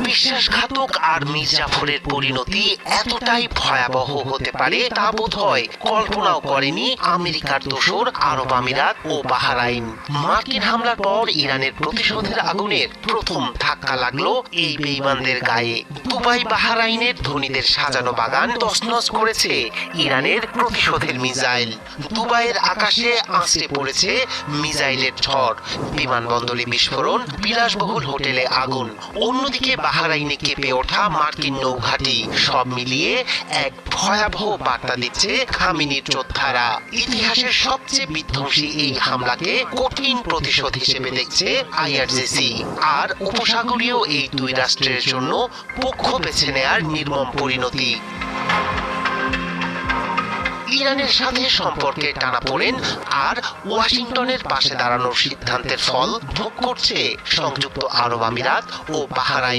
বিশ্বাসঘাতক আর মির্জাফরের পরিণতি এতটাই ভয়াবহ হতে পারে তা বোধহয় কল্পনাও করেনি আমেরিকার দোসর আরব আমিরাত ও বাহরাইন। মার্কিন হামলার পর ইরানের প্রতিশোধের আগুনের প্রথম ধাক্কা লাগলো এই বেঈমানদের গায়ে। দুবাই বাহরাইনের ধনীদের সাজানো বাগান তছনছ করেছে ইরানের প্রতিশোধের মিসাইল। দুবাইয়ের আকাশে আছড়ে পড়েছে মিসাইলের ঝড়, বিমানবন্দরে বিস্ফোরণ, বিলাসবহুল হোটেলে আগুন। অন্যদিকে বাহরাইনে কেঁপে ওঠা মার্কিন নৌঘাঁটি। সব মিলিয়ে এক ভয়াবহ বার্তা দিচ্ছে খামেনির যোদ্ধারা। ইতিহাসের সবচেয়ে বিধ্বংসী এই হামলাকে কঠিন প্রতিশোধ হিসেবে দেখছে আইআরজিসি। আর উপসাগরীয় এই দুই রাষ্ট্রের জন্য পক্ষ বেছে নেয়ার নির্মম পরিণতি। ইরানের সাথে সম্পর্কে টানাপোড়েন আর ওয়াশিংটনের পাশে দাঁড়ানোর সিদ্ধান্তের ফল ভোগ করছে সংযুক্ত আরব আমিরাত ও বাহরাইন।